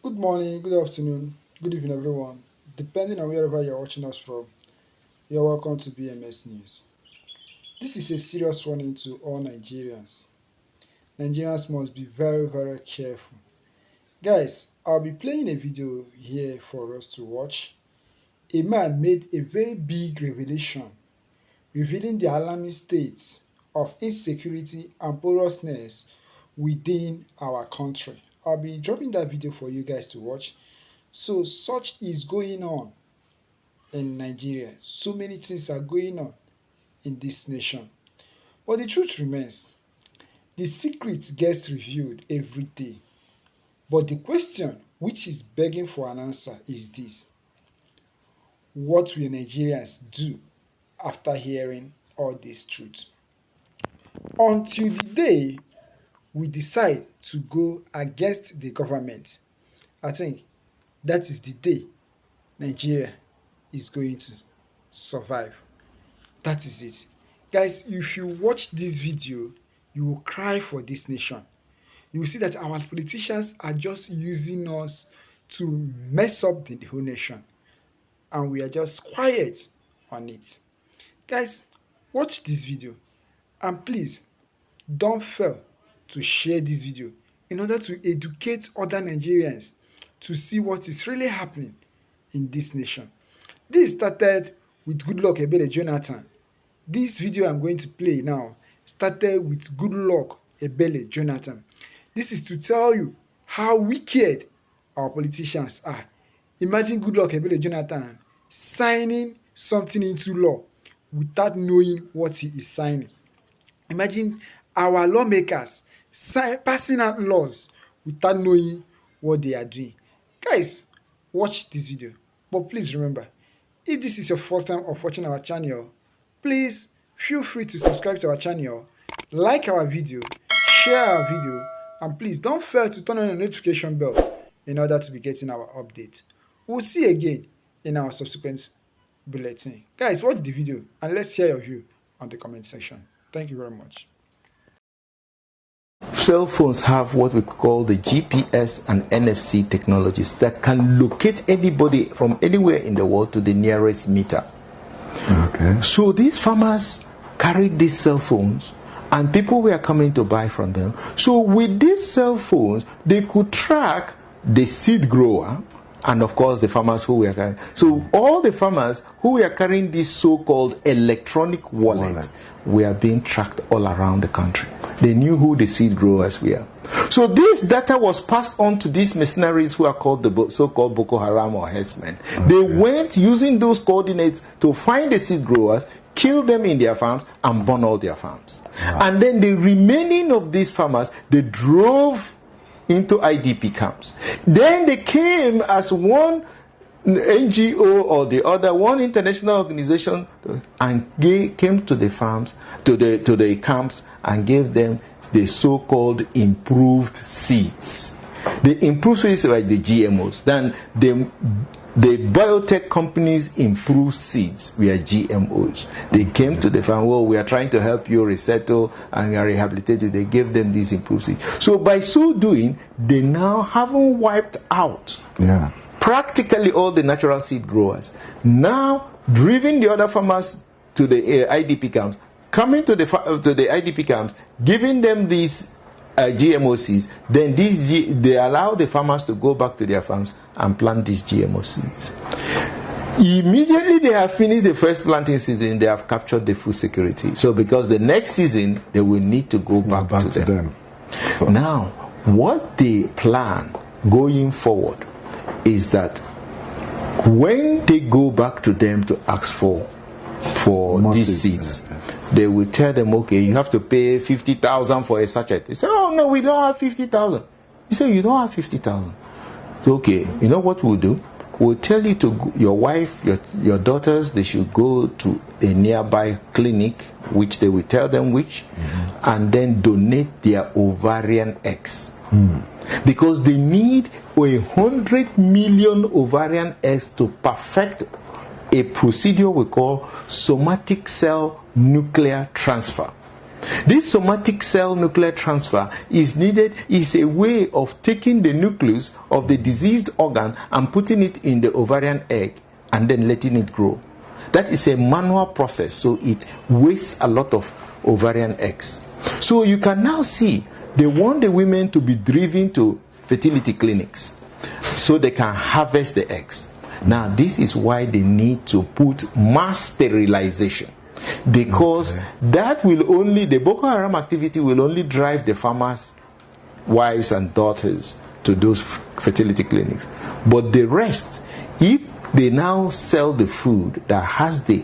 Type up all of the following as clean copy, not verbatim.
Good morning, good afternoon, good evening, everyone. Depending on wherever you're watching us from, you're welcome to BMS News. This is a serious warning to all Nigerians. Nigerians must be very, very careful. Guys, I'll be playing a video here for us to watch. A man made a very big revelation, revealing the alarming states of insecurity and porousness within our country. I'll be dropping that video for you guys to watch. So, such is going on in Nigeria. So many things are going on in this nation. But the truth remains, the secret gets revealed every day. But the question which is begging for an answer is this: what will Nigerians do after hearing all this truth? Until the day we decide to go against the government, I think that is the day Nigeria is going to survive. That is it. Guys, if you watch this video, you will cry for this nation. You will see that our politicians are just using us to mess up the whole nation. And we are just quiet on it. Guys, watch this video. And please, don't fail to share this video in order to educate other Nigerians to see what is really happening in this nation. This started with Goodluck Ebele Jonathan. This video I'm going to play now started with Goodluck Ebele Jonathan. This is to tell you how wicked our politicians are. Imagine Goodluck Ebele Jonathan signing something into law without knowing what he is signing. Imagine our lawmakers passing out laws without knowing what they are doing. Guys, watch this video. But please remember, if this is your first time of watching our channel, please feel free to subscribe to our channel, like our video, share our video, and please don't fail to turn on the notification bell in order to be getting our update. We'll see you again in our subsequent bulletin. Guys, watch the video and let's hear your view on the comment section. Thank you very much. Cell phones have what we call the GPS and NFC technologies that can locate anybody from anywhere in the world to the nearest meter. Okay. So these farmers carried these cell phones and people were coming to buy from them. So with these cell phones, they could track the seed grower and of course the farmers who were carrying. So all the farmers who were carrying this so-called electronic wallet were being tracked all around the country. They knew who the seed growers were. So this data was passed on to these mercenaries who are called the so-called Boko Haram or herdsmen. Okay. They went using those coordinates to find the seed growers, kill them in their farms, and burn all their farms. Wow. And then the remaining of these farmers, they drove into IDP camps. Then they came as one NGO or the other, one international organization, and came to the farms, to the camps, and gave them the so-called improved seeds. The improved seeds were the GMOs. Then the biotech companies' improved seeds were GMOs. They came to the farm, well, we are trying to help you resettle and rehabilitate you. They gave them these improved seeds. So by so doing, they now haven't wiped out practically all the natural seed growers. Now, driving the other farmers to the IDP camps, coming to the IDP camps, giving them these GMO seeds, then they allow the farmers to go back to their farms and plant these GMO seeds. Immediately they have finished the first planting season, they have captured the food security. So because the next season, they will need to go back to them. So now, what they plan going forward is that when they go back to them to ask for these seeds, they will tell them, okay, you have to pay 50,000 for a sachet. They say, oh no, we don't have 50,000. You say, you don't have 50,000. So, okay, you know what we'll do? We'll tell you to your wife, your daughters, they should go to a nearby clinic, which they will tell them which, and then donate their ovarian eggs. Because they need 100 million ovarian eggs to perfect a procedure we call somatic cell nuclear transfer. This somatic cell nuclear transfer is a way of taking the nucleus of the diseased organ and putting it in the ovarian egg and then letting it grow. That is a manual process, so it wastes a lot of ovarian eggs. So you can now see they want the women to be driven to fertility clinics so they can harvest the eggs. Now, this is why they need to put mass sterilization, because that will only, the Boko Haram activity will only drive the farmers' wives and daughters to those fertility clinics. But the rest, if they now sell the food that has the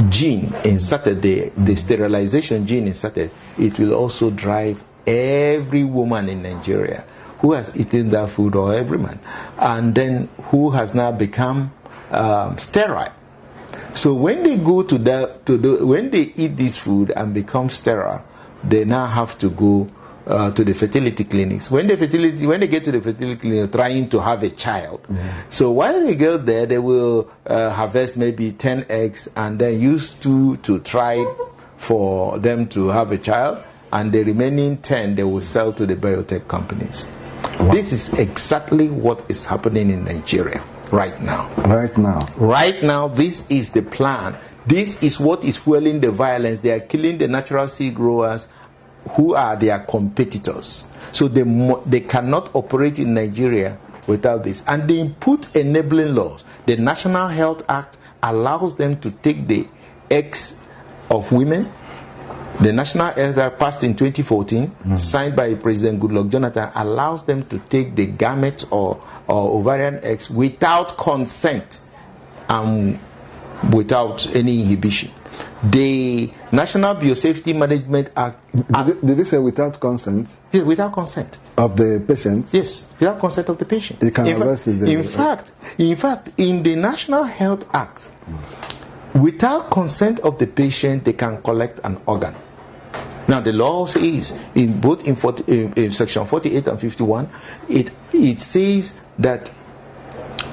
gene inserted, the sterilization gene inserted, it will also drive every woman in Nigeria who has eaten that food, or every man, and then who has now become sterile. So when they go when they eat this food and become sterile, they now have to go to the fertility clinics. When they get to the fertility clinic, trying to have a child. So while they go there, they will harvest maybe 10 eggs and then use 2 to try for them to have a child, and the remaining 10 they will sell to the biotech companies. Wow. This is exactly what is happening in Nigeria right now. Right now, this is the plan. This is what is fueling the violence. They are killing the natural seed growers who are their competitors. So they cannot operate in Nigeria without this. And they put enabling laws. The National Health Act allows them to take the eggs of women. The National Health Act passed in 2014, signed by President Goodluck Jonathan, allows them to take the gametes or ovarian eggs without consent and without any inhibition. The National Biosafety Management Act... Did you say without consent? Yes, without consent. Of the patient? Yes, without consent of the patient. You can arrest it. In fact, in the National Health Act, without consent of the patient, they can collect an organ. Now, the law says, in section 48 and 51, it says that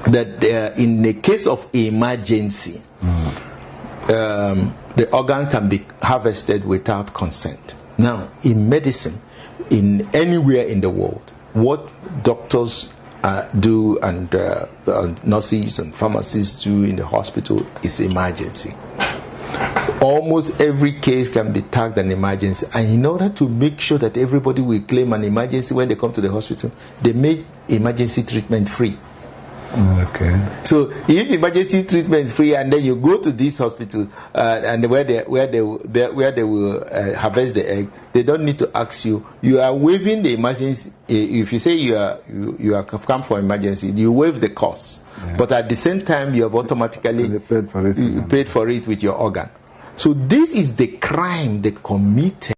in the case of emergency, the organ can be harvested without consent. Now, in medicine, in anywhere in the world, what doctors do and nurses and pharmacists do in the hospital is emergency. Almost every case can be tagged an emergency, and in order to make sure that everybody will claim an emergency when they come to the hospital, they make emergency treatment free. Okay. So if emergency treatment is free, and then you go to this hospital and where they will harvest the egg, they don't need to ask you. You are waiving the emergency. If you say you are come for emergency, you waive the cost. Yeah. But at the same time, you have automatically paid for it with your organ. So this is the crime they committed.